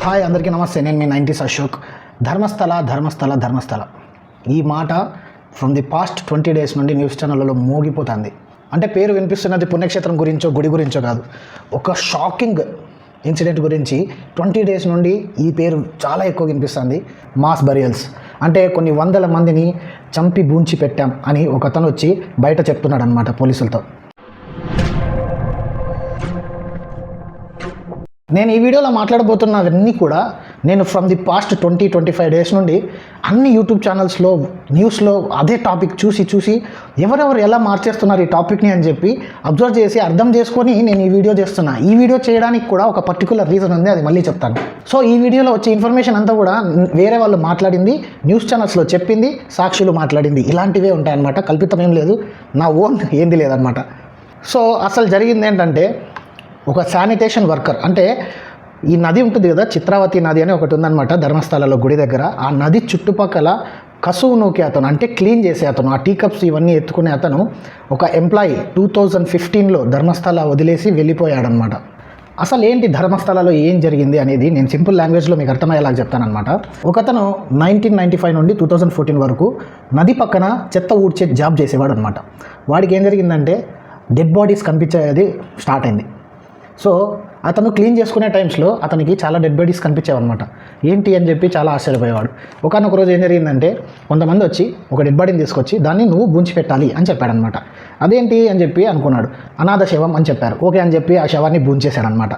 Hi అందరికీ నమస్తే. నేను మీ 90s అశోక్. ధర్మస్థల ఈ మాట ఫ్రమ్ ది పాస్ట్ 20 days నుండి న్యూస్ ఛానళ్ళలో మోగిపోతుంది. అంటే పేరు వినిపిస్తున్నది పుణ్యక్షేత్రం గురించో గుడి గురించో కాదు, ఒక షాకింగ్ ఇన్సిడెంట్ గురించి 20 days నుండి ఈ పేరు చాలా ఎక్కువ వినిపిస్తుంది. మాస్ బరియల్స్ అంటే కొన్ని వందల మందిని చంపి బూంచి పెట్టాం అని ఒక అతను వచ్చి బయట చెప్తున్నాడు అనమాట పోలీసులతో. నేను ఈ వీడియోలో మాట్లాడబోతున్నవన్నీ కూడా నేను ఫ్రమ్ ది పాస్ట్ 20-25 days నుండి అన్ని యూట్యూబ్ ఛానల్స్లో న్యూస్లో అదే టాపిక్ చూసి ఎవరెవరు ఎలా మార్చేస్తున్నారు ఈ టాపిక్ని అని చెప్పి అబ్జర్వ్ చేసి అర్థం చేసుకొని నేను ఈ వీడియో చేస్తున్నా. ఈ వీడియో చేయడానికి కూడా ఒక పర్టికులర్ రీజన్ ఉంది, అది మళ్ళీ చెప్తాను. సో ఈ వీడియోలో వచ్చే ఇన్ఫర్మేషన్ అంతా కూడా వేరే వాళ్ళు మాట్లాడింది, న్యూస్ ఛానల్స్లో చెప్పింది, సాక్షులు మాట్లాడింది, ఇలాంటివే ఉంటాయన్నమాట. కల్పితం ఏం లేదు, నా ఓన్ ఏంది లేదనమాట. సో అసలు జరిగింది ఏంటంటే, ఒక శానిటేషన్ వర్కర్, అంటే ఈ నది ఉంటుంది కదా, చిత్రావతి నది అని ఒకటి ఉందన్నమాట ధర్మస్థలలో గుడి దగ్గర. ఆ నది చుట్టుపక్కల కసువు నూకే అతను, అంటే క్లీన్ చేసే అతను, ఆ టీ కప్స్ ఇవన్నీ ఎత్తుకునే అతను ఒక ఎంప్లాయీ 2015లో ధర్మస్థల వదిలేసి వెళ్ళిపోయాడనమాట. అసలు ఏంటి ధర్మస్థలలో ఏం జరిగింది అనేది నేను సింపుల్ లాంగ్వేజ్లో మీకు అర్థమయ్యేలా చెప్తానమాట. ఒకతను 1995 నుండి 2014 వరకు నది పక్కన చెత్త ఊడ్చే జాబ్ చేసేవాడు అనమాట. వాడికి ఏం జరిగిందంటే డెడ్ బాడీస్ కనిపించేది స్టార్ట్ అయింది. సో అతను క్లీన్ చేసుకునే టైమ్స్లో అతనికి చాలా డెడ్ బాడీస్ కనిపించేవన్నమాట. ఏంటి అని చెప్పి చాలా ఆశ్చర్యపోయేవాడు. ఒకనొక రోజు ఏం జరిగిందంటే, కొంతమంది వచ్చి ఒక డెడ్ బాడీని తీసుకొచ్చి దాన్ని నువ్వు బూంచి పెట్టాలి అని చెప్పాడనమాట. అదేంటి అని చెప్పి అనుకున్నాడు. అనాథ శవం అని చెప్పారు. ఓకే అని చెప్పి ఆ శవాన్ని బూంచేశాడనమాట.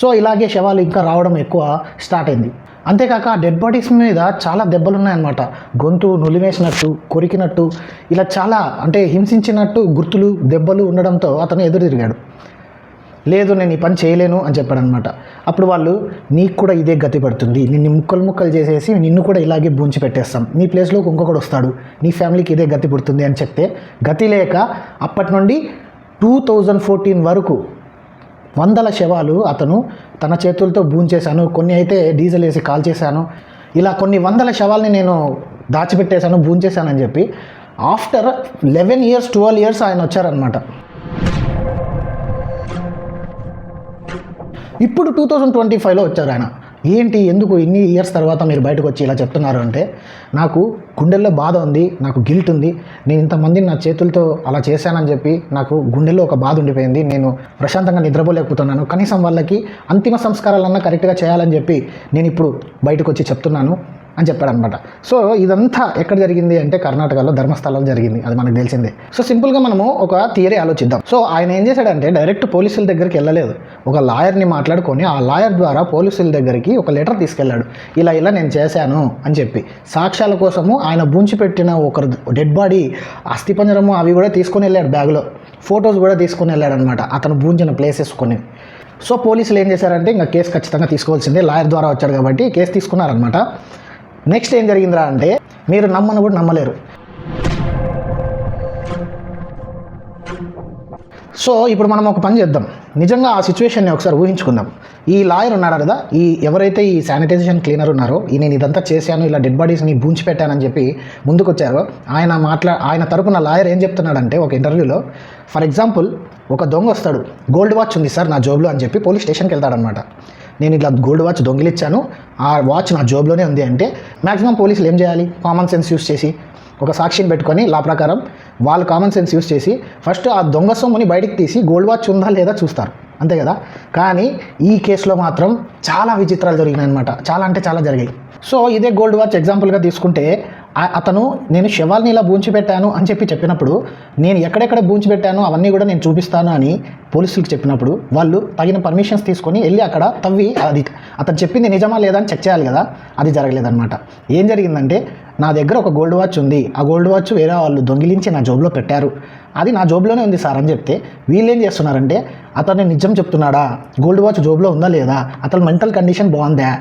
సో ఇలాగే శవాలు ఇంకా రావడం ఎక్కువ స్టార్ట్ అయింది. అంతేకాక ఆ డెడ్ బాడీస్ మీద చాలా దెబ్బలు ఉన్నాయన్నమాట. గొంతు నులిమేసినట్టు, కొరికినట్టు, ఇలా చాలా అంటే హింసించినట్టు గుర్తులు, దెబ్బలు ఉండడంతో అతను ఎదురు తిరిగాడు. లేదు నేను ఈ పని చేయలేను అని చెప్పాడనమాట. అప్పుడు వాళ్ళు, నీకు కూడా ఇదే గతి పడుతుంది, నిన్ను ముక్కలు చేసేసి నిన్ను కూడా ఇలాగే బూంచి పెట్టేస్తాం, నీ ప్లేస్లోకి ఇంకొకడు వస్తాడు, నీ ఫ్యామిలీకి ఇదే గతి పుడుతుంది అని చెప్తే, గతి లేక అప్పటి నుండి 2014 వరకు వందల శవాలు అతను తన చేతులతో బూంచేశాను, కొన్ని అయితే డీజిల్ వేసి కాల్ చేశాను, ఇలా కొన్ని వందల శవాల్ని నేను దాచిపెట్టేశాను, బూంచేశానని చెప్పి ఆఫ్టర్ 11 years 12 years ఆయన వచ్చారనమాట. ఇప్పుడు 2025లో వచ్చారు ఆయన. ఏంటి, ఎందుకు ఇన్ని ఇయర్స్ తర్వాత మీరు బయటకు వచ్చి ఇలా చెప్తున్నారు అంటే, నాకు గుండెల్లో బాధ ఉంది, నాకు గిల్ట్ ఉంది, నేను ఇంతమందిని నా చేతులతో అలా చేశానని చెప్పి నాకు గుండెల్లో ఒక బాధ ఉండిపోయింది, నేను ప్రశాంతంగా నిద్రపోలేకపోతున్నాను, కనీసం వాళ్ళకి అంతిమ సంస్కారాలన్నా కరెక్ట్గా చేయాలని చెప్పి నేను ఇప్పుడు బయటకు వచ్చి చెప్తున్నాను అని చెప్పాడనమాట. సో ఇదంతా ఎక్కడ జరిగింది అంటే కర్ణాటకలో ధర్మస్థలంలో జరిగింది, అది మనకు తెలిసిందే. సో సింపుల్గా మనము ఒక థియరీ ఆలోచిద్దాం. సో ఆయన ఏం చేశాడంటే డైరెక్ట్ పోలీసుల దగ్గరికి వెళ్ళలేదు, ఒక లాయర్ని మాట్లాడుకొని ఆ లాయర్ ద్వారా పోలీసుల దగ్గరికి ఒక లెటర్ తీసుకెళ్ళాడు. ఇలా నేను చేశాను అని చెప్పి సాక్ష్యాల కోసము ఆయన బూంచి పెట్టిన ఒక డెడ్ బాడీ అస్థిపంజరము అవి కూడా తీసుకొని వెళ్ళాడు, బ్యాగ్లో ఫొటోస్ కూడా తీసుకొని వెళ్ళాడు అనమాట, అతను బూంచిన ప్లేసెస్ కొన్ని. సో పోలీసులు ఏం చేశారంటే ఇంకా కేసు ఖచ్చితంగా తీసుకోవాల్సిందే, లాయర్ ద్వారా వచ్చాడు కాబట్టి కేసు తీసుకున్నారనమాట. నెక్స్ట్ ఏం జరిగిందిరా అంటే, మీరు నమ్మను కూడా నమ్మలేరు. సో ఇప్పుడు మనం ఒక పని చేద్దాం, నిజంగా ఆ సిచ్యువేషన్ని ఒకసారి ఊహించుకుందాం. ఈ లాయర్ ఉన్నాడు కదా, ఈ ఎవరైతే ఈ శానిటైజేషన్ క్లీనర్ ఉన్నారో, నేను ఇదంతా చేశాను, ఇలా డెడ్ బాడీస్ని బూంచి పెట్టానని చెప్పి ముందుకు వచ్చారో, ఆయన తరపున లాయర్ ఏం చెప్తున్నాడంటే ఒక ఇంటర్వ్యూలో, ఫర్ ఎగ్జాంపుల్ ఒక దొంగ వస్తాడు, గోల్డ్ వాచ్ ఉంది సార్ నా జోబులో అని చెప్పి పోలీస్ స్టేషన్కి వెళ్తాడనమాట. నేను ఇలా గోల్డ్ వాచ్ దొంగిలిచ్చాను, ఆ వాచ్ నా జోబులోనే ఉంది అంటే మ్యాక్సిమం పోలీసులు ఏం చేయాలి, కామన్ సెన్స్ యూస్ చేసి ఒక సాక్షిని పెట్టుకొని లా ప్రకారం వాళ్ళు కామన్ సెన్స్ యూస్ చేసి ఫస్ట్ ఆ దొంగ సొమ్ముని బయటికి తీసి గోల్డ్ వాచ్ ఉందా లేదా చూస్తారు, అంతే కదా. కానీ ఈ కేసులో మాత్రం చాలా విచిత్రాలు జరిగినాయి అనమాట, చాలా అంటే చాలా జరిగాయి. సో ఇదే గోల్డ్ వాచ్ ఎగ్జాంపుల్గా తీసుకుంటే, అతను నేను శవాల్ని ఇలా బూంచి పెట్టాను అని చెప్పినప్పుడు, నేను ఎక్కడెక్కడ బూంచి పెట్టాను అవన్నీ కూడా నేను చూపిస్తాను అని పోలీసులకు చెప్పినప్పుడు వాళ్ళు తగిన పర్మిషన్స్ తీసుకొని వెళ్ళి అక్కడ తవ్వి అది అతను చెప్పింది నిజమా లేదా అని చెక్ చేయాలి కదా, అది జరగలేదన్నమాట. ఏం జరిగిందంటే, నా దగ్గర ఒక గోల్డ్ వాచ్ ఉంది, ఆ గోల్డ్ వాచ్ వేరే వాళ్ళు దొంగిలించి నా జోబులో పెట్టారు, అది నా జోబులోనే ఉంది సార్ అని చెప్తే, వీళ్ళు ఏం చేస్తున్నారంటే అతను నిజం చెప్తున్నాడా, గోల్డ్ వాచ్ జోబులో ఉందా లేదా, అతను మెంటల్ కండిషన్ బాగుందా,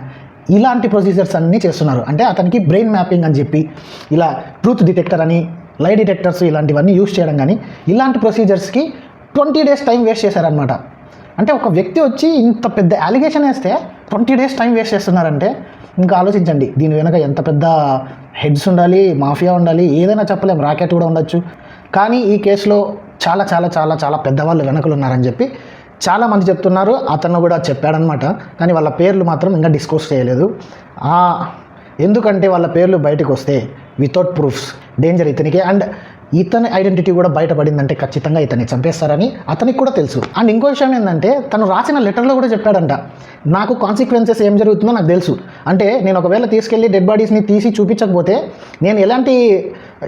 ఇలాంటి ప్రొసీజర్స్ అన్నీ చేస్తున్నారు. అంటే అతనికి బ్రెయిన్ మ్యాపింగ్ అని చెప్పి ఇలా ట్రూత్ డిటెక్టర్ అని, లై డిటెక్టర్స్ ఇలాంటివన్నీ యూస్ చేయడం, కానీ ఇలాంటి ప్రొసీజర్స్కి 20 days టైం వేస్ట్ చేశారనమాట. అంటే ఒక వ్యక్తి వచ్చి ఇంత పెద్ద అలిగేషన్ వేస్తే 20 days టైం వేస్ట్ చేస్తున్నారంటే ఇంకా ఆలోచించండి, దీని వెనక ఎంత పెద్ద హెడ్స్ ఉండాలి, మాఫియా ఉండాలి, ఏదైనా చెప్పలేం, రాకెట్ కూడా ఉండొచ్చు. కానీ ఈ కేసులో చాలా చాలా చాలా చాలా పెద్దవాళ్ళు వెనకలు ఉన్నారని చెప్పి చాలామంది చెప్తున్నారు అతను కూడా చెప్పాడనమాట, కానీ వాళ్ళ పేర్లు మాత్రం ఇంకా డిస్క్లోజ్ చేయలేదు. ఎందుకంటే వాళ్ళ పేర్లు బయటకు వస్తే వితౌట్ ప్రూఫ్స్ డేంజర్ ఇతనికి, అండ్ ఇతని ఐడెంటిటీ కూడా బయటపడిందంటే ఖచ్చితంగా ఇతన్ని చంపేస్తారని అతనికి కూడా తెలుసు. అండ్ ఇంకో విషయం ఏంటంటే తను రాసిన లెటర్లో కూడా చెప్పాడంట, నాకు కాన్సిక్వెన్సెస్ ఏం జరుగుతుందో నాకు తెలుసు, అంటే నేను ఒకవేళ తీసుకెళ్ళి డెడ్ బాడీస్ని తీసి చూపించకపోతే నేను ఎలాంటి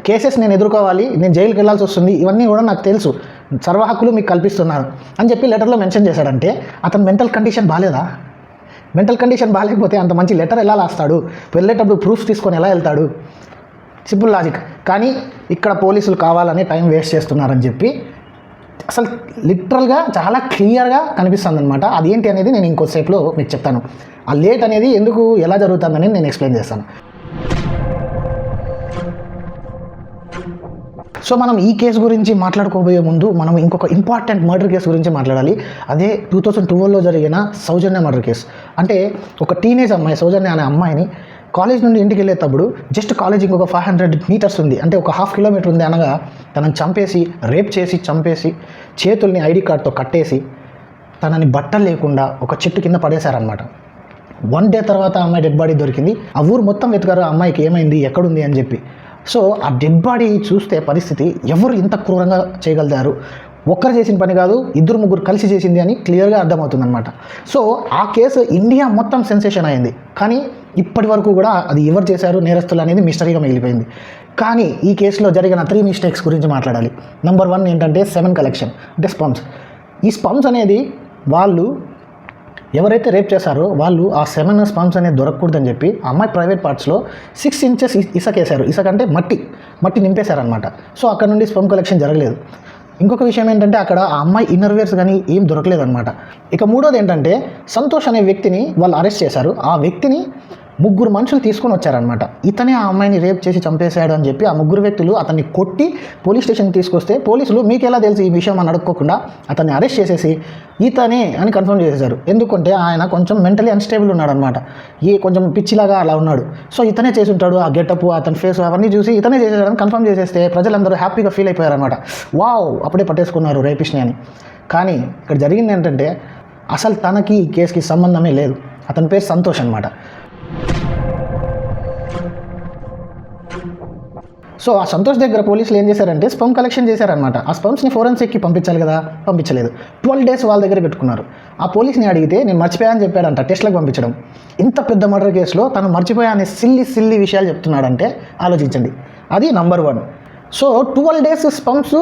కేసెస్ నేను ఎదుర్కోవాలి, నేను జైలుకి వెళ్ళాల్సి వస్తుంది, ఇవన్నీ కూడా నాకు తెలుసు, సర్వ హక్కులు మీకు కల్పిస్తున్నారు అని చెప్పి లెటర్లో మెన్షన్ చేశాడంటే అతని మెంటల్ కండిషన్ బాగాలేదా? మెంటల్ కండిషన్ బాగాలేకపోతే అంత మంచి లెటర్ ఎలా రాస్తాడు? వెళ్ళేటప్పుడు ప్రూఫ్స్ తీసుకొని ఎలా వెళ్తాడు? Simple logic. కానీ ఇక్కడ పోలీసులు కావాలని టైం వేస్ట్ చేస్తున్నారని చెప్పి అసలు లిటరల్గా చాలా క్లియర్గా కనిపిస్తుంది అనమాట. అదేంటి అనేది నేను ఇంకోసేపులో మీకు చెప్తాను. ఆ లేట్ అనేది ఎందుకు ఎలా జరుగుతుందని నేను ఎక్స్ప్లెయిన్ చేస్తాను. సో మనం ఈ కేసు గురించి మాట్లాడుకోబోయే ముందు మనం ఇంకొక ఇంపార్టెంట్ మర్డర్ కేసు గురించి మాట్లాడాలి. అదే 2012లో జరిగిన సౌజన్య మర్డర్ కేసు. అంటే ఒక టీనేజ్ అమ్మాయి, సౌజన్య అనే అమ్మాయిని కాలేజ్ నుండి ఇంటికి వెళ్ళేటప్పుడు జస్ట్ కాలేజ్ ఇంకొక 500 మీటర్స్ ఉంది, అంటే ఒక 1/2 కిలోమీటర్ ఉంది అనగా తనని చంపేసి, రేప్ చేసి చంపేసి, చేతుల్ని ఐడి కార్డ్తో కట్టేసి తనని బట్టలు లేకుండా ఒక చెట్టు కింద పడేశారనమాట. 1 డే తర్వాత ఆ అమ్మాయి డెడ్ బాడీ దొరికింది. ఆ ఊరు మొత్తం వెతికారు ఆ అమ్మాయికి ఏమైంది, ఎక్కడుంది అని చెప్పి. సో ఆ డెడ్ బాడీ చూస్తే పరిస్థితి ఎవరు ఇంత క్రూరంగా చేయగలిగారు, ఒక్కరు చేసిన పని కాదు, 2-3 కలిసి చేసింది అని క్లియర్గా అర్థమవుతుందన్నమాట. సో ఆ కేసు ఇండియా మొత్తం సెన్సేషన్ అయింది, కానీ ఇప్పటి వరకు కూడా అది ఎవరు చేశారు నేరస్తులు అనేది మిస్టరీగా మిగిలిపోయింది. కానీ ఈ కేసులో జరిగిన 3 మిస్టేక్స్ గురించి మాట్లాడాలి. నెంబర్ 1 ఏంటంటే సెమెన్ కలెక్షన్, అంటే స్పమ్స్. ఈ స్పమ్స్ అనేది వాళ్ళు ఎవరైతే రేప్ చేశారో వాళ్ళు ఆ సెమెన్ స్పమ్స్ అనేది దొరకకూడదని చెప్పి అమ్మాయి ప్రైవేట్ పార్ట్స్లో 6 ఇంచెస్ ఇసుకేశారు. ఇసుక అంటే మట్టి నింపేశారనమాట. సో అక్కడ నుండి స్పమ్ కలెక్షన్ జరగలేదు. ఇంకొక విషయం ఏంటంటే అక్కడ ఆ అమ్మాయి ఇన్నర్వేర్స్ కానీ ఏం దొరకలేదు అనమాట. ఇక మూడోది ఏంటంటే సంతోష్ అనే వ్యక్తిని వాళ్ళు అరెస్ట్ చేశారు. ఆ వ్యక్తిని 3 మనుషులు తీసుకొని వచ్చారనమాట. ఇతనే ఆ అమ్మాయిని రేప్ చేసి చంపేశాడు అని చెప్పి ఆ 3 వ్యక్తులు అతన్ని కొట్టి పోలీస్ స్టేషన్కి తీసుకొస్తే పోలీసులు మీకు ఎలా తెలుసు ఈ విషయం అని అడుక్కోకుండా అతన్ని అరెస్ట్ చేసేసి ఇతనే అని కన్ఫర్మ్ చేసేశారు. ఎందుకంటే ఆయన కొంచెం మెంటలీ అన్స్టేబుల్ ఉన్నాడు అనమాట, కొంచెం పిచ్చిలాగా అలా ఉన్నాడు. సో ఇతనే చేసి ఉంటాడు, ఆ గెటప్, అతని ఫేస్ అవన్నీ చూసి ఇతనే చేసేసాడని కన్ఫర్మ్ చేసేస్తే ప్రజలందరూ హ్యాపీగా ఫీల్ అయిపోయారనమాట. వావ్, అప్పుడే పట్టేసుకున్నారు రేపిస్ట్ని అని. కానీ ఇక్కడ జరిగింది ఏంటంటే అసలు తనకి ఈ కేసుకి సంబంధమే లేదు. అతని పేరు సంతోష్ అనమాట. సో ఆ సంతోష్ దగ్గర పోలీసులు ఏం చేశారంటే స్పమ్ కలెక్షన్ చేశారనమాట. ఆ స్పమ్స్ని ఫోరెన్సిక్కి పంపించాలి కదా, పంపించలేదు. 12 days వాళ్ళ దగ్గర పెట్టుకున్నారు. ఆ పోలీస్ని అడిగితే నేను మర్చిపోయానని చెప్పాడంట, టెస్ట్లకు పంపించడం. ఇంత పెద్ద మర్డర్ కేసులో తను మర్చిపోయా అనే సిల్లి విషయాలు చెప్తున్నాడంటే ఆలోచించండి. అది నెంబర్ 1. సో 12 days స్పమ్స్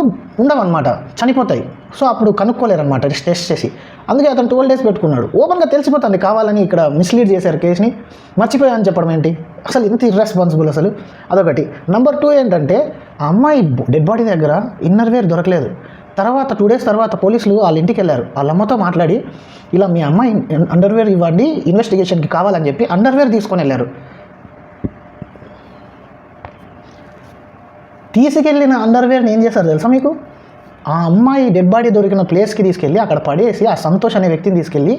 ఉండవన్నమాట, చనిపోతాయి. సో అప్పుడు కనుక్కోలేరనమాట టెస్ట్ చేసి. అందుకే అతను 12 days పెట్టుకున్నాడు. ఓపెన్గా తెలిసిపోతుంది కావాలని ఇక్కడ మిస్లీడ్ చేశారు కేసుని. మర్చిపోయా అని చెప్పడం ఏంటి, అసలు ఇంత ఇర్రెస్పాన్సిబుల్ అసలు. అదొకటి. నెంబర్ 2 ఏంటంటే ఆ అమ్మాయి డెడ్ బాడీ దగ్గర ఇన్నర్వేర్ దొరకలేదు. తర్వాత 2 days తర్వాత పోలీసులు వాళ్ళ ఇంటికి వెళ్ళారు. వాళ్ళ అమ్మతో మాట్లాడి ఇలా మీ అమ్మాయి అండర్వేర్ ఇవ్వండి ఇన్వెస్టిగేషన్కి కావాలని చెప్పి అండర్వేర్ తీసుకొని వెళ్ళారు. తీసుకెళ్ళిన అండర్వేర్ని ఏం చేశారు తెలుసా మీకు? ఆ అమ్మాయి డెడ్ బాడీ దొరికిన ప్లేస్కి తీసుకెళ్ళి అక్కడ పడేసి ఆ సంతోష్ అనే వ్యక్తిని తీసుకెళ్ళి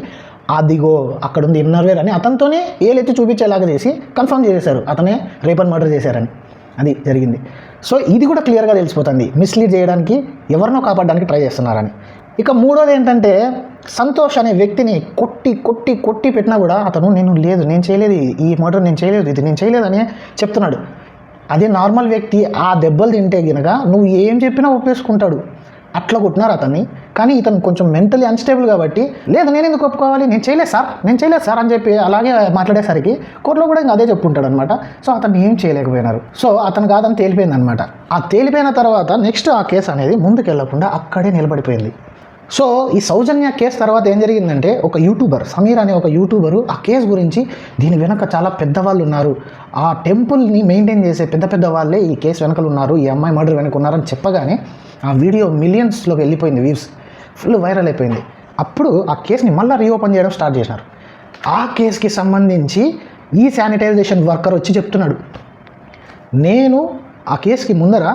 అదిగో అక్కడ ఉంది ఇన్నర్వేర్ అని అతనితోనే ఏలెత్తి చూపించేలాగా చేసి కన్ఫర్మ్ చేసేశారు అతనే రేప్ అండ్ మర్డర్ చేశారని. అది జరిగింది. సో ఇది కూడా క్లియర్గా తెలిసిపోతుంది మిస్లీడ్ చేయడానికి, ఎవరినో కాపాడడానికి ట్రై చేస్తున్నారని. ఇక మూడోది ఏంటంటే సంతోష్ అనే వ్యక్తిని కొట్టి పెట్టినా కూడా అతను నేను చేయలేదు ఈ మర్డర్, నేను చేయలేదు అని చెప్తున్నాడు. అదే నార్మల్ వ్యక్తి ఆ దెబ్బలు తింటే కనుక నువ్వు ఏం చెప్పినా ఒప్పేసుకుంటాడు. అట్లా కొట్టినారు అతన్ని. కానీ ఇతను కొంచెం మెంటలీ అన్స్టేబుల్ కాబట్టి లేదు నేను ఎందుకు ఒప్పుకోవాలి, నేను చేయలేదు సార్ అని చెప్పి అలాగే మాట్లాడేసరికి కోర్టులో కూడా ఇంకా అదే చెప్పుకుంటాడు అనమాట. సో అతన్ని ఏం చేయలేకపోయినారు. సో అతను కాదని తేలిపోయింది అనమాట. ఆ తేలిపోయిన తర్వాత నెక్స్ట్ ఆ కేసు అనేది ముందుకెళ్లకుండా అక్కడే నిలబడిపోయింది. సో ఈ సౌజన్య కేసు తర్వాత ఏం జరిగిందంటే ఒక యూట్యూబర్ సమీర్ అనే ఒక యూట్యూబరు ఆ కేసు గురించి దీని వెనక చాలా పెద్దవాళ్ళు ఉన్నారు, ఆ టెంపుల్ని మెయింటైన్ చేసే పెద్ద వాళ్ళే ఈ కేసు వెనకలు ఉన్నారు, ఈ అమ్మాయి మర్డర్ వెనక ఉన్నారని చెప్పగానే ఆ వీడియో మిలియన్స్లోకి వెళ్ళిపోయింది, వ్యూస్ ఫుల్ వైరల్ అయిపోయింది. అప్పుడు ఆ కేసుని మళ్ళీ రీఓపెన్ చేయడం స్టార్ట్ చేసినారు. ఆ కేసుకి సంబంధించి ఈ శానిటైజేషన్ వర్కర్ వచ్చి చెప్తున్నాడు, నేను ఆ కేసుకి ముందర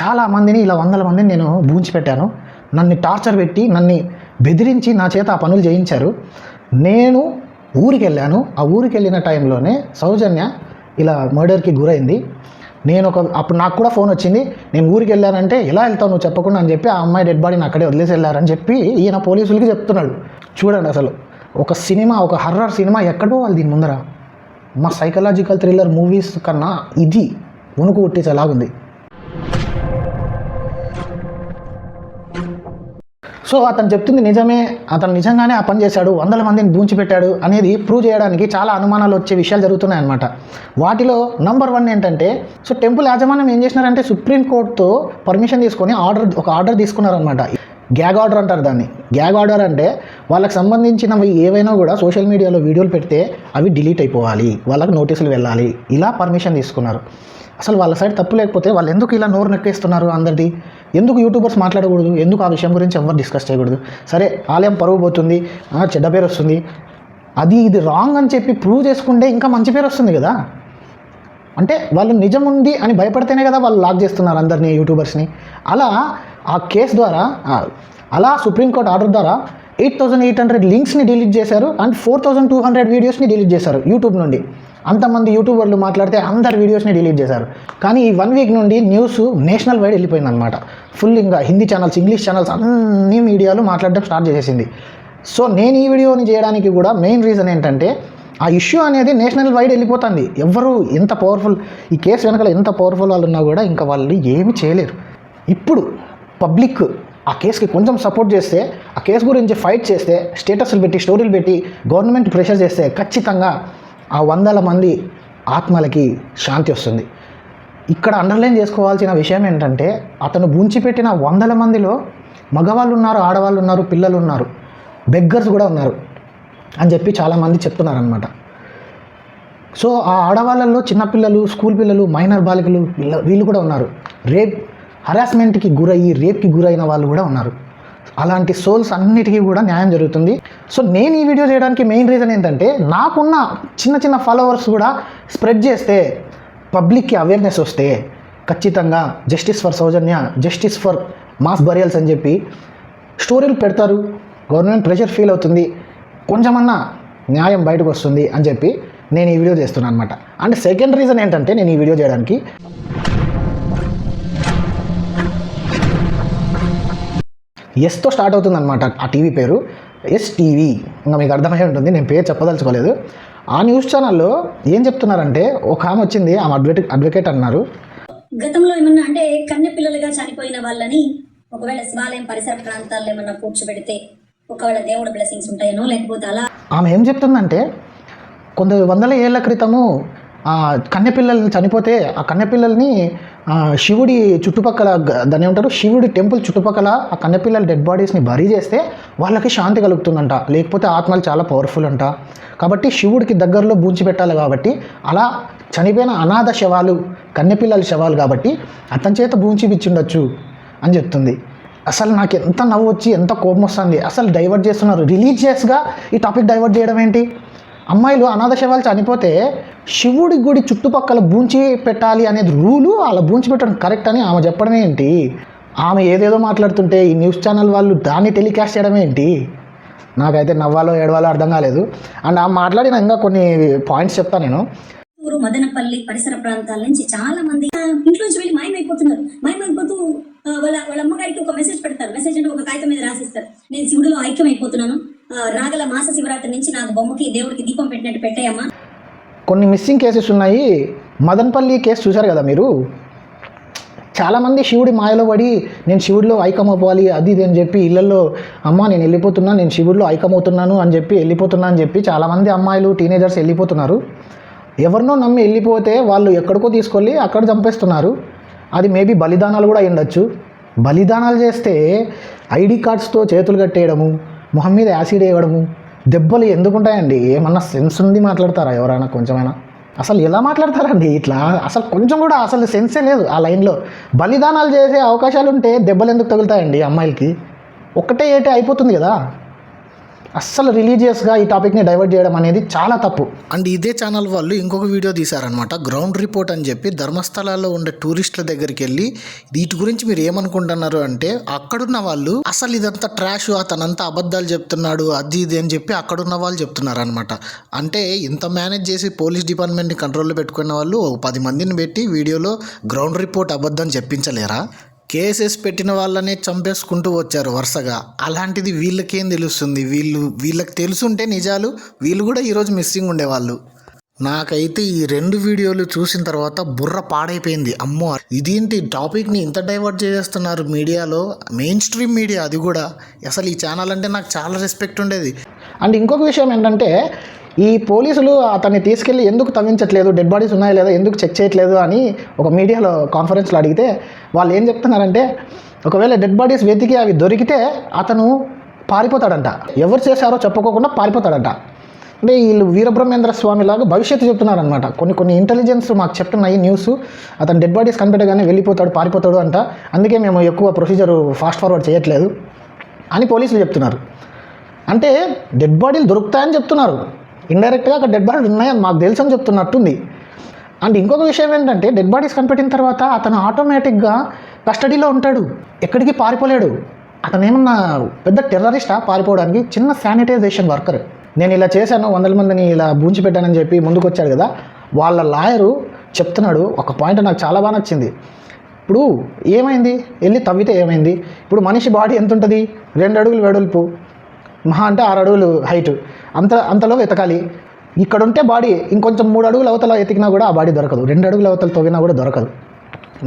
చాలామందిని ఇలా 100 మందిని నేను బూంచిపెట్టాను, నన్ను టార్చర్ పెట్టి నన్ను బెదిరించి నా చేత ఆ పనులు చేయించారు. నేను ఊరికి వెళ్ళాను, ఆ ఊరికి వెళ్ళిన టైంలోనే సౌజన్య ఇలా మర్డర్కి గురైంది. అప్పుడు నాకు కూడా ఫోన్ వచ్చింది, నేను ఊరికి వెళ్ళానంటే ఎలా వెళ్తావు నువ్వు చెప్పకుండా అని చెప్పి ఆ అమ్మాయి డెడ్ బాడీని అక్కడే వదిలేసి వెళ్ళారని చెప్పి ఈయన పోలీసులకి చెప్తున్నాడు. చూడండి అసలు ఒక సినిమా, ఒక హర్రర్ సినిమా ఎక్కడ పోవాలి దీని ముందర. మా సైకలాజికల్ థ్రిల్లర్ మూవీస్ కన్నా ఇది వణుకు పుట్టించేలాగుంది. సో అతను చెప్తుంది నిజమే, అతను నిజంగానే ఆ పని చేశాడు, 100 మందిని బూంచిపెట్టాడు అనేది ప్రూవ్ చేయడానికి చాలా అనుమానాలు వచ్చే విషయాలు జరుగుతున్నాయి అన్నమాట. వాటిలో నంబర్ 1 ఏంటంటే, సో టెంపుల్ యాజమాన్యం ఏం చేసినారంటే సుప్రీంకోర్టుతో పర్మిషన్ తీసుకొని ఒక ఆర్డర్ తీసుకున్నారనమాట. గ్యాగ్ ఆర్డర్ అంటారు దాన్ని. గ్యాగ్ ఆర్డర్ అంటే వాళ్ళకి సంబంధించినవి ఏవైనా కూడా సోషల్ మీడియాలో వీడియోలు పెడితే అవి డిలీట్ అయిపోవాలి, వాళ్ళకి నోటీసులు వెళ్ళాలి, ఇలా పర్మిషన్ తీసుకున్నారు. అసలు వాళ్ళ సైడ్ తప్పు లేకపోతే వాళ్ళు ఎందుకు ఇలా నోరు నెక్కేస్తున్నారు అందరిది? ఎందుకు యూట్యూబర్స్ మాట్లాడకూడదు? ఎందుకు ఆ విషయం గురించి ఎవరు డిస్కస్ చేయకూడదు? సరే ఆలయం పరువు పోతుంది, చెడ్డ పేరు వస్తుంది, ఇది రాంగ్ అని చెప్పి ప్రూవ్ చేసుకుంటే ఇంకా మంచి పేరు వస్తుంది కదా. అంటే వాళ్ళు నిజం ఉంది అని భయపడితేనే కదా వాళ్ళు లాక్ చేస్తున్నారు అందరినీ, యూట్యూబర్స్ని. అలా ఆ కేసు ద్వారా, అలా సుప్రీంకోర్టు ఆర్డర్ ద్వారా 8,800 లింక్స్ని డిలీట్ చేశారు అండ్ 4,200 వీడియోస్ని డిలీట్ చేశారు యూట్యూబ్ నుండి. అంతమంది యూట్యూబర్లు మాట్లాడితే అందరి వీడియోస్ని డిలీట్ చేశారు. కానీ ఈ 1 వీక్ నుండి న్యూస్ నేషనల్ వైడ్ వెళ్ళిపోయిందనమాట. ఫుల్ ఇంకా హిందీ ఛానల్స్, ఇంగ్లీష్ ఛానల్స్ అన్ని మీడియాలు మాట్లాడడం స్టార్ట్ చేసేసింది. సో నేను ఈ వీడియోని చేయడానికి కూడా మెయిన్ రీజన్ ఏంటంటే, ఆ ఇష్యూ అనేది నేషనల్ వైడ్ వెళ్ళిపోతుంది. ఎవరు ఎంత పవర్ఫుల్, ఈ కేసు వెనకాల ఎంత పవర్ఫుల్ వాళ్ళు ఉన్నా కూడా ఇంకా వాళ్ళు ఏమీ చేయలేరు. ఇప్పుడు పబ్లిక్ ఆ కేసుకి కొంచెం సపోర్ట్ చేస్తే, ఆ కేసు గురించి ఫైట్ చేస్తే, స్టేటస్లు పెట్టి, స్టోరీలు పెట్టి, గవర్నమెంట్ ప్రెషర్ చేస్తే ఖచ్చితంగా ఆ 100 మంది ఆత్మలకి శాంతి వస్తుంది. ఇక్కడ అండర్లైన్ చేసుకోవాల్సిన విషయం ఏంటంటే, అతను బూంచిపెట్టిన 100 మందిలో మగవాళ్ళు ఉన్నారు, ఆడవాళ్ళు ఉన్నారు, పిల్లలు ఉన్నారు, బెగ్గర్స్ కూడా ఉన్నారు అని చెప్పి చాలామంది చెప్తున్నారనమాట. సో ఆ ఆడవాళ్ళల్లో చిన్నపిల్లలు, స్కూల్ పిల్లలు, మైనర్ బాలికలు వీళ్ళు కూడా ఉన్నారు. హరాస్మెంట్కి గురయ్యి, రేప్కి గురైన వాళ్ళు కూడా ఉన్నారు. అలాంటి సోల్స్ అన్నిటికీ కూడా న్యాయం జరుగుతుంది. సో నేను ఈ వీడియో చేయడానికి మెయిన్ రీజన్ ఏంటంటే, నాకున్న చిన్న ఫాలోవర్స్ కూడా స్ప్రెడ్ చేస్తే, పబ్లిక్కి అవేర్నెస్ వస్తే ఖచ్చితంగా justice for Soujanya, justice for mass burials అని చెప్పి స్టోరీలు పెడతారు, గవర్నమెంట్ ప్రెషర్ ఫీల్ అవుతుంది, కొంచెమన్నా న్యాయం బయటకు వస్తుంది అని చెప్పి నేను ఈ వీడియో చేస్తున్నాను అనమాట. అండ్ సెకండ్ రీజన్ ఏంటంటే నేను ఈ వీడియో చేయడానికి, ఎస్తో స్టార్ట్ అవుతుందన్నమాట ఆ టీవీ పేరు, ఎస్ టీవీ. ఇంకా మీకు అర్థమై ఉంటుంది, నేను పేరు చెప్పదలుచుకోలేదు. ఆ న్యూస్ ఛానల్లో ఏం చెప్తున్నారంటే, ఒక ఆమె వచ్చింది, ఆమె అడ్వకేట్ అన్నారు. గతంలో ఏమన్నా అంటే కన్నె పిల్లలుగా చనిపోయిన వాళ్ళని ఒకవేళ శివాలయం పరిసర ప్రాంతాల్లో ఏమన్నా కూర్చోబెడితే ఒకవేళ దేవుడు బ్లెస్సింగ్స్ ఉంటాయనో, లేకపోతే అలా. ఆమె ఏం చెప్తుందంటే, కొంత 100 ఏళ్ల క్రితము కన్నెపిల్లల్ని చనిపోతే ఆ కన్నెపిల్లల్ని శివుడి చుట్టుపక్కల, దాన్ని ఏమంటారు, శివుడి టెంపుల్ చుట్టుపక్కల ఆ కన్నెపిల్లల డెడ్ బాడీస్ని బరీ చేస్తే వాళ్ళకి శాంతి కలుగుతుందంట, లేకపోతే ఆత్మలు చాలా పవర్ఫుల్ అంట. కాబట్టి శివుడికి దగ్గరలో బూంచి పెట్టాలి, కాబట్టి అలా చనిపోయిన అనాథ శవాలు, కన్నెపిల్లల శవాలు కాబట్టి అతని చేత బూంచి పిచ్చుండొచ్చు అని చెప్తుంది. అసలు నాకు ఎంత నవ్వు వచ్చి, ఎంత కోపం వస్తుంది. అసలు డైవర్ట్ చేస్తున్నారు, రిలీజియస్గా ఈ టాపిక్ డైవర్ట్ చేయడం ఏంటి? అమ్మాయిలు అనాథ శవాలు చనిపోతే శివుడి గుడి చుట్టుపక్కల బూంచి పెట్టాలి అనేది రూలు, అలా బూంచి పెట్టడం కరెక్ట్ అని ఆమె చెప్పడం ఏంటి? ఆమె ఏదేదో మాట్లాడుతుంటే ఈ న్యూస్ ఛానల్ వాళ్ళు దాన్ని టెలికాస్ట్ చేయడం ఏంటి? నాకైతే నవ్వాలో ఏడవాలో అర్థం కాలేదు. అండ్ ఆమె మాట్లాడిన ఇంకా కొన్ని పాయింట్స్ చెప్తాను నేను. మదనపల్లి పరిసర ప్రాంతాల నుంచి చాలా మంది ఇంట్లోంచి వెళ్ళి మాయమైపోతున్నారు. మాయమైపోతూ వాళ్ళ అమ్మగారికి ఒక మెసేజ్ పెడతారు. మెసేజ్ అంటే ఒక కాగితం మీద రాసిస్తారు, నేను శివుడిలో ఐక్యం అయిపోతున్నాను, రాగల మాస శివరాత్రి నుంచి నాకు బొమ్మకి దేవుడికి దీపం పెట్టినట్టు పెట్టాయమ్మా. కొన్ని మిస్సింగ్ కేసెస్ ఉన్నాయి. మదనపల్లి కేసు చూశారు కదా మీరు. చాలామంది శివుడి మాయలో పడి నేను శివుడిలో ఐక్యమవ్వాలి అది ఇది అని చెప్పి ఇళ్లలో, అమ్మ నేను వెళ్ళిపోతున్నా, నేను శివుడిలో ఐక్యమవుతున్నాను అని చెప్పి వెళ్ళిపోతున్నా అని చెప్పి చాలామంది అమ్మాయిలు, టీనేజర్స్ వెళ్ళిపోతున్నారు. ఎవరినో నమ్మి వెళ్ళిపోతే వాళ్ళు ఎక్కడికో తీసుకెళ్ళి అక్కడ చంపేస్తున్నారు. అది మేబీ బలిదానాలు కూడా అయ్యుండొచ్చు. బలిదానాలు చేస్తే ఐడి కార్డ్స్తో చేతులు కట్టేయడము, మొహం మీద యాసిడ్ వేయడము, దెబ్బలు ఎందుకుంటాయండి? ఏమన్నా సెన్స్ ఉంది మాట్లాడతారా ఎవరైనా కొంచెమైనా? అసలు ఎలా మాట్లాడతారండి ఇట్లా? అసలు కొంచెం కూడా అసలు సెన్సే లేదు ఆ లైన్లో. బలిదానాలు చేసే అవకాశాలు ఉంటే దెబ్బలు ఎందుకు తగులుతాయండి అమ్మాయిలకి? ఒక్కటే ఏటే అయిపోతుంది కదా. అస్సలు రిలీజియస్గా ఈ టాపిక్ని డైవర్ట్ చేయడం అనేది చాలా తప్పు. అండ్ ఇదే ఛానల్ వాళ్ళు ఇంకొక వీడియో తీశారనమాట, గ్రౌండ్ రిపోర్ట్ అని చెప్పి ధర్మస్థలాల్లో ఉండే టూరిస్టుల దగ్గరికి వెళ్ళి వీటి గురించి మీరు ఏమనుకుంటున్నారు అంటే అక్కడున్న వాళ్ళు అసలు ఇదంతా ట్రాష్, అతనంతా అబద్ధాలు చెప్తున్నాడు అది ఇది అని చెప్పి అక్కడున్న వాళ్ళు చెప్తున్నారు అనమాట. అంటే ఇంత మేనేజ్ చేసి పోలీస్ డిపార్ట్మెంట్ని కంట్రోల్లో పెట్టుకున్న వాళ్ళు 10 మందిని పెట్టి వీడియోలో గ్రౌండ్ రిపోర్ట్ అబద్ధం చెప్పించలేరా? కేసెస్ పెట్టిన వాళ్ళనే చంపేసుకుంటూ వచ్చారు వరుసగా. అలాంటిది వీళ్ళకేం తెలుస్తుంది? వీళ్ళకి తెలుసుంటే నిజాలు వీళ్ళు కూడా ఈరోజు మిస్సింగ్ ఉండేవాళ్ళు. నాకైతే ఈ 2 వీడియోలు చూసిన తర్వాత బుర్ర పాడైపోయింది. అమ్మో, ఇదేంటి టాపిక్ని ఇంత డైవర్ట్ చేస్తున్నారు మీడియాలో, మెయిన్ స్ట్రీమ్ మీడియా అది కూడా. అసలు ఈ ఛానల్ అంటే నాకు చాలా రెస్పెక్ట్ ఉండేది. అండ్ ఇంకొక విషయం ఏంటంటే ఈ పోలీసులు అతన్ని తీసుకెళ్ళి ఎందుకు తవ్వించట్లేదు, డెడ్ బాడీస్ ఉన్నాయా లేదా ఎందుకు చెక్ చేయట్లేదు అని ఒక మీడియాలో కాన్ఫరెన్స్లో అడిగితే వాళ్ళు ఏం చెప్తున్నారంటే ఒకవేళ డెడ్ బాడీస్ వెతికి అవి దొరికితే అతను పారిపోతాడంట, ఎవరు చేశారో చెప్పుకోకుండా పారిపోతాడంట. అంటే వీళ్ళు వీరబ్రహ్మేంద్ర స్వామి లాగా భవిష్యత్తు చెప్తున్నారనమాట. కొన్ని ఇంటెలిజెన్స్ మాకు చెప్తున్నాయి న్యూస్, అతను డెడ్ బాడీస్ కనిపెట్టగానే వెళ్ళిపోతాడు, పారిపోతాడు అంట, అందుకే మేము ఎక్కువ ప్రొసీజర్ ఫాస్ట్ ఫార్వర్డ్ చేయట్లేదు అని పోలీసులు చెప్తున్నారు. అంటే డెడ్ బాడీలు దొరుకుతాయని చెప్తున్నారు, ఇండైరెక్ట్గా అక్కడ డెడ్ బాడీలు ఉన్నాయని మాకు తెలుసు అని చెప్తున్నట్టుంది. అండ్ ఇంకొక విషయం ఏంటంటే డెడ్ బాడీస్ కనిపెట్టిన తర్వాత అతను ఆటోమేటిక్గా కస్టడీలో ఉంటాడు, ఎక్కడికి పారిపోలేడు. అతను ఏమన్నా పెద్ద టెర్రరిస్టా పారిపోవడానికి? చిన్న శానిటైజేషన్ వర్కర్. నేను ఇలా చేశాను, 100 మందిని ఇలా బూంచి పెట్టానని చెప్పి ముందుకు వచ్చాడు కదా, వాళ్ళ లాయరు చెప్తున్నాడు ఒక పాయింట్ నాకు చాలా బాగా నచ్చింది. ఇప్పుడు ఏమైంది, వెళ్ళి తవ్వితే ఏమైంది? ఇప్పుడు మనిషి బాడీ ఎంత ఉంటుంది? 2 అడుగులు వెడల్పు, మహా అంటే 6 అడుగులు హైట్, అంతలో వెతకాలి. ఇక్కడ ఉంటే బాడీ ఇంకొంచెం 3 అడుగులు అవతల ఎతికినా కూడా ఆ బాడీ దొరకదు, 2 అడుగుల అవతల తవ్వినా కూడా దొరకదు.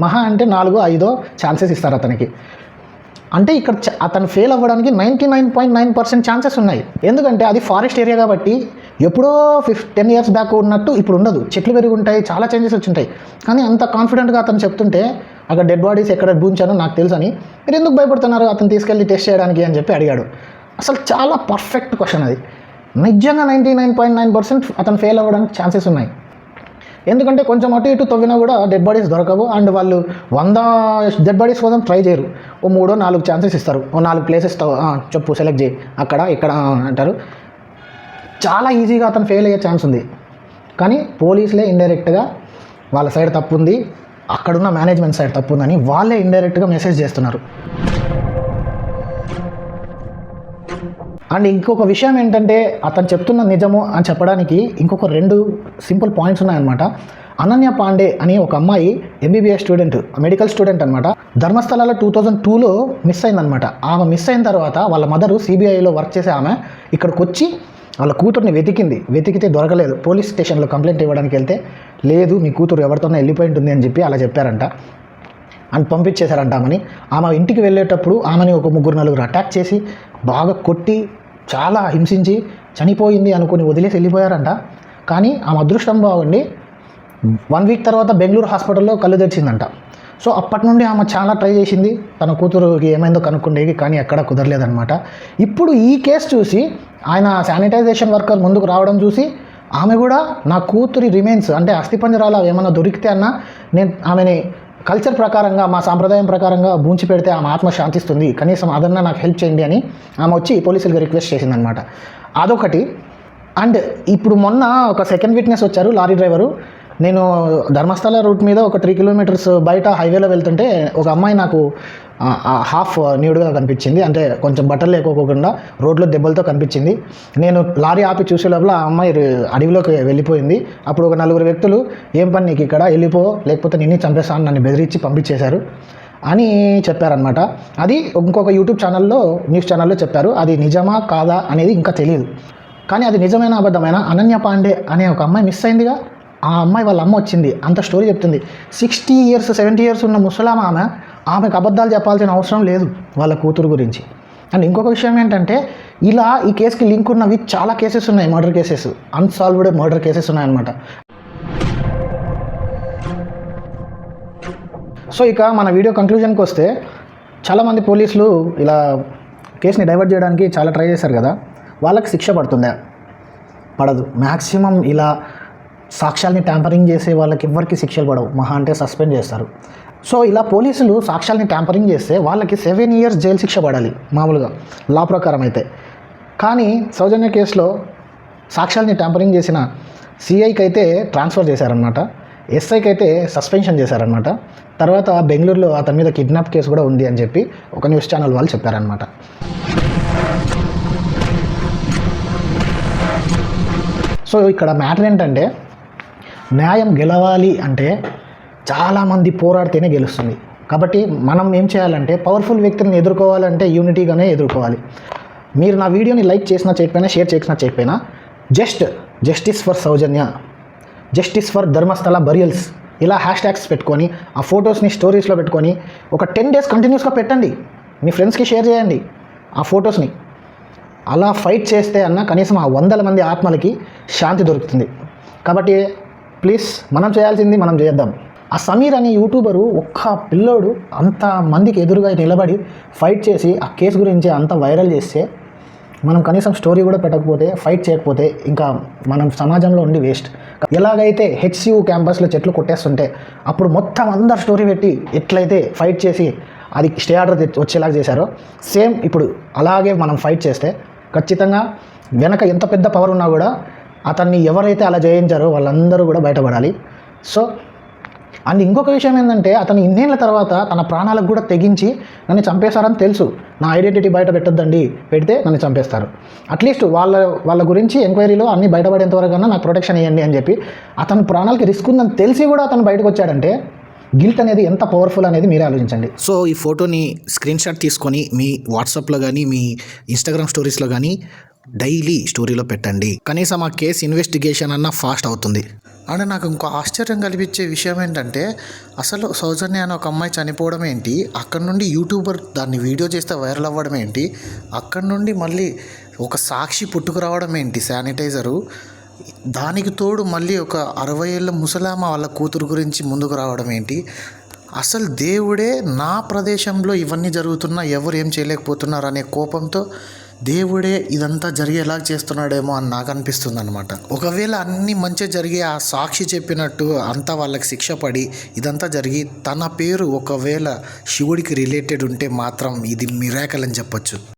మహా అంటే 4-5 ఛాన్సెస్ ఇస్తారు అతనికి. అంటే ఇక్కడ అతను ఫెయిల్ అవ్వడానికి 99.9% ఛాన్సెస్ ఉన్నాయి. ఎందుకంటే అది ఫారెస్ట్ ఏరియా కాబట్టి ఎప్పుడో 10 ఇయర్స్ బ్యాక్ ఉన్నట్టు ఇప్పుడు ఉండదు, చెట్లు పెరిగి ఉంటాయి, చాలా చేంజెస్ వచ్చి ఉంటాయి. కానీ అంత కాన్ఫిడెంట్గా అతను చెప్తుంటే అక్కడ డెడ్ బాడీస్ ఎక్కడ బూంచానో నాకు తెలుసు అని మీరు ఎందుకు భయపడుతున్నారు అతను తీసుకెళ్ళి టెస్ట్ చేయడానికి అని చెప్పి అడిగాడు. అసలు చాలా పర్ఫెక్ట్ క్వశ్చన్ అది. నిజంగా 99.9% అతను ఫెయిల్ అవ్వడానికి ఛాన్సెస్ ఉన్నాయి. ఎందుకంటే కొంచెం అటు ఇటు తవ్వినా కూడా డెడ్ బాడీస్ దొరకవు. అండ్ వాళ్ళు 100 డెడ్ బాడీస్ కోసం ట్రై చేయరు, 3-4 ఛాన్సెస్ ఇస్తారు, 4 ప్లేసెస్ చెప్పు సెలెక్ట్ చేయి, అక్కడ ఇక్కడ అంటారు. చాలా ఈజీగా అతను ఫెయిల్ అయ్యే ఛాన్స్ ఉంది. కానీ పోలీసులే ఇండైరెక్ట్గా వాళ్ళ సైడ్ తప్పు ఉంది, అక్కడున్న మేనేజ్మెంట్ సైడ్ తప్పు ఉందని వాళ్ళే ఇండైరెక్ట్గా మెసేజ్ చేస్తున్నారు. అండ్ ఇంకొక విషయం ఏంటంటే అతను చెప్తున్న నిజము అని చెప్పడానికి ఇంకొక 2 సింపుల్ పాయింట్స్ ఉన్నాయన్నమాట. అనన్య పాండే అని ఒక అమ్మాయి MBBS స్టూడెంట్, మెడికల్ స్టూడెంట్ అనమాట. ధర్మస్థలాలో 2002లో మిస్ అయిందనమాట. ఆమె మిస్ అయిన తర్వాత వాళ్ళ మదరు CBIలో వర్క్ చేసే ఆమె ఇక్కడికి వచ్చి వాళ్ళ కూతుర్ని వెతికితే దొరకలేదు. పోలీస్ స్టేషన్లో కంప్లైంట్ ఇవ్వడానికి వెళ్తే లేదు మీ కూతురు ఎవరితోనే వెళ్ళిపోయి ఉంటుంది అని చెప్పి అలా చెప్పారంట. అని పంపించేశారంట ఆమెని. ఆమె ఇంటికి వెళ్ళేటప్పుడు ఆమెని ఒక 3-4 అటాక్ చేసి బాగా కొట్టి చాలా హింసించి చనిపోయింది అనుకుని వదిలేసి వెళ్ళిపోయారంట. కానీ ఆమె అదృష్టం బాగుండి 1 వీక్ తర్వాత బెంగళూరు హాస్పిటల్లో కళ్ళు తెరిచిందంట. సో అప్పటి నుండి ఆమె చాలా ట్రై చేసింది తన కూతురుకి ఏమైందో కనుక్కుండేది, కానీ ఎక్కడ కుదరలేదనమాట. ఇప్పుడు ఈ కేసు చూసి ఆయన శానిటైజేషన్ వర్కర్ ముందుకు రావడం చూసి ఆమె కూడా నా కూతురి రిమైన్స్ అంటే అస్థిపంజరాలు ఏమన్నా దొరికితే అన్న నేను ఆమెని కల్చర్ ప్రకారంగా మా సాంప్రదాయం ప్రకారంగా బూంచి పెడితే ఆమె ఆత్మ శాంతిస్తుంది, కనీసం అదన్నా నాకు హెల్ప్ చేయండి అని ఆమె వచ్చి పోలీసులకు రిక్వెస్ట్ చేసిందనమాట. అదొకటి. అండ్ ఇప్పుడు మొన్న ఒక సెకండ్ విట్నెస్ వచ్చారు, లారీ డ్రైవరు. నేను ధర్మస్థల రూట్ మీద ఒక 3 కిలోమీటర్స్ బయట హైవేలో వెళ్తుంటే ఒక అమ్మాయి నాకు హాఫ్ న్యూడ్గా కనిపించింది, అంటే కొంచెం బట్టలు లేకోకుండా రోడ్లో దెబ్బలతో కనిపించింది. నేను లారీ ఆపి చూసే లోపల ఆ అమ్మాయి అడవిలోకి వెళ్ళిపోయింది. అప్పుడు ఒక 4 వ్యక్తులు ఏం పని నీకు ఇక్కడ, వెళ్ళిపో లేకపోతే నిన్ను చంపేస్తాను నన్ను బెదిరించి పంపించేశారు అని చెప్పారనమాట. అది ఇంకొక యూట్యూబ్ ఛానల్లో న్యూస్ ఛానల్లో చెప్పారు. అది నిజమా కాదా అనేది ఇంకా తెలియదు. కానీ అది నిజమైన అబద్ధమైన అనన్య పాండే అనే ఒక అమ్మాయి మిస్ అయిందిగా, ఆ అమ్మాయి వాళ్ళ అమ్మ వచ్చింది అంత స్టోరీ చెప్తుంది. 60 ఇయర్స్ 70 ఇయర్స్ ఉన్న ముసలామ ఆమెకు అబద్ధాలు చెప్పాల్సిన అవసరం లేదు వాళ్ళ కూతురు గురించి. అండ్ ఇంకొక విషయం ఏంటంటే ఇలా ఈ కేసుకి లింక్ ఉన్నవి చాలా కేసెస్ ఉన్నాయి, murder cases, unsolved murder cases ఉన్నాయన్నమాట. సో ఇక మన వీడియో కంక్లూజన్కి వస్తే చాలామంది పోలీసులు ఇలా కేసుని డైవర్ట్ చేయడానికి చాలా ట్రై చేశారు కదా, వాళ్ళకి శిక్ష పడుతుందా? పడదు. మ్యాక్సిమం ఇలా సాక్ష్యాల్ని ట్యాంపరింగ్ చేసే వాళ్ళకి ఎవరికి శిక్షలు పడవు, మహా అంటే సస్పెండ్ చేస్తారు. సో ఇలా పోలీసులు సాక్ష్యాల్ని ట్యాంపరింగ్ చేస్తే వాళ్ళకి 7 ఇయర్స్ జైలు శిక్ష పడాలి మామూలుగా లా ప్రకారం అయితే. కానీ సౌజన్య కేసులో సాక్ష్యాల్ని ట్యాంపరింగ్ చేసిన సిఐకి అయితే ట్రాన్స్ఫర్ చేశారనమాట, ఎస్ఐకి అయితే సస్పెన్షన్ చేశారనమాట. తర్వాత బెంగళూరులో అతని మీద కిడ్నాప్ కేసు కూడా ఉంది అని చెప్పి ఒక న్యూస్ ఛానల్ వాళ్ళు చెప్పారనమాట. సో ఇక్కడ మ్యాటర్ ఏంటంటే, న్యాయం గెలవాలి అంటే చాలామంది పోరాడితేనే గెలుస్తుంది. కాబట్టి మనం ఏం చేయాలంటే, పవర్ఫుల్ వ్యక్తులను ఎదుర్కోవాలంటే యూనిటీగానే ఎదుర్కోవాలి. మీరు నా వీడియోని లైక్ చేసినా చేయకపోయినా, షేర్ చేసినా చేయకపోయినా, justice for Soujanya, justice for Dharmasthala burials ఇలా హ్యాష్ ట్యాగ్స్ పెట్టుకొని ఆ ఫొటోస్ని స్టోరీస్లో పెట్టుకొని ఒక 10 days కంటిన్యూస్గా పెట్టండి. మీ ఫ్రెండ్స్కి షేర్ చేయండి ఆ ఫొటోస్ని. అలా ఫైట్ చేస్తే కనీసం ఆ 100 మంది ఆత్మలకి శాంతి దొరుకుతుంది. కాబట్టి ప్లీజ్ మనం చేయాల్సింది మనం చేద్దాం. ఆ సమీర్ అనే యూట్యూబరు ఒక్క పిల్లోడు అంత మందికి ఎదురుగా నిలబడి ఫైట్ చేసి ఆ కేసు గురించి అంత వైరల్ చేస్తే, మనం కనీసం స్టోరీ కూడా పెట్టకపోతే, ఫైట్ చేయకపోతే ఇంకా మనం సమాజంలో ఉండి వేస్ట్. ఎలాగైతే HCU క్యాంపస్లో చెట్లు కొట్టేస్తుంటే అప్పుడు మొత్తం అందరు స్టోరీ పెట్టి ఎట్లయితే ఫైట్ చేసి అది స్టే ఆర్డర్ వచ్చేలాగా చేశారో, సేమ్ ఇప్పుడు అలాగే మనం ఫైట్ చేస్తే ఖచ్చితంగా వెనక ఎంత పెద్ద పవర్ ఉన్నా కూడా అతన్ని ఎవరైతే అలా జయించారో వాళ్ళందరూ కూడా బయటపడాలి. సో అండ్ ఇంకొక విషయం ఏంటంటే, అతను ఇన్నేళ్ల తర్వాత తన ప్రాణాలకు కూడా తెగించి నన్ను చంపేశారని తెలుసు. నా ఐడెంటిటీ బయట పెట్టొద్దండి, పెడితే నన్ను చంపేస్తారు, అట్లీస్ట్ వాళ్ళ గురించి ఎంక్వైరీలో అన్నీ బయటపడేంత వరకు కన్నా నాకు ప్రొటెక్షన్ ఇవ్వండి అని చెప్పి అతని ప్రాణాలకి రిస్క్ ఉందని తెలిసి కూడా అతను బయటకు వచ్చాడంటే గిల్ట్ అనేది ఎంత పవర్ఫుల్ అనేది మీరే ఆలోచించండి. సో ఈ ఫోటోని స్క్రీన్ షాట్ తీసుకొని మీ వాట్సాప్లో కానీ మీ ఇన్స్టాగ్రామ్ స్టోరీస్లో కానీ డైలీ స్టోరీలో పెట్టండి. కనీసం ఆ కేసు ఇన్వెస్టిగేషన్ అన్న ఫాస్ట్ అవుతుంది. అండ్ నాకు ఇంకో ఆశ్చర్యం కల్పించే విషయం ఏంటంటే, అసలు సౌజన్య అనే ఒక అమ్మాయి చనిపోవడం ఏంటి, అక్కడ నుండి యూట్యూబర్ దాన్ని వీడియో చేస్తే వైరల్ అవ్వడం ఏంటి, అక్కడ నుండి మళ్ళీ ఒక సాక్షి పుట్టుకురావడం ఏంటి, శానిటైజరు, దానికి తోడు మళ్ళీ ఒక 60 ఏళ్ళ ముసలామ వాళ్ళ కూతురు గురించి ముందుకు రావడం ఏంటి. అసలు దేవుడే నా ప్రదేశంలో ఇవన్నీ జరుగుతున్నా ఎవరు ఏం చేయలేకపోతున్నారు అనే కోపంతో దేవుడే ఇదంతా జరిగేలా చేస్తున్నాడేమో అని నాకు అనిపిస్తుంది అనమాట. ఒకవేళ అన్ని మంచి జరిగి ఆ సాక్షి చెప్పినట్టు అంతా వాళ్ళకి శిక్ష పడి ఇదంతా జరిగి తన పేరు ఒకవేళ శివుడికి రిలేటెడ్ ఉంటే మాత్రం ఇది మిరాకల్ అని చెప్పొచ్చు.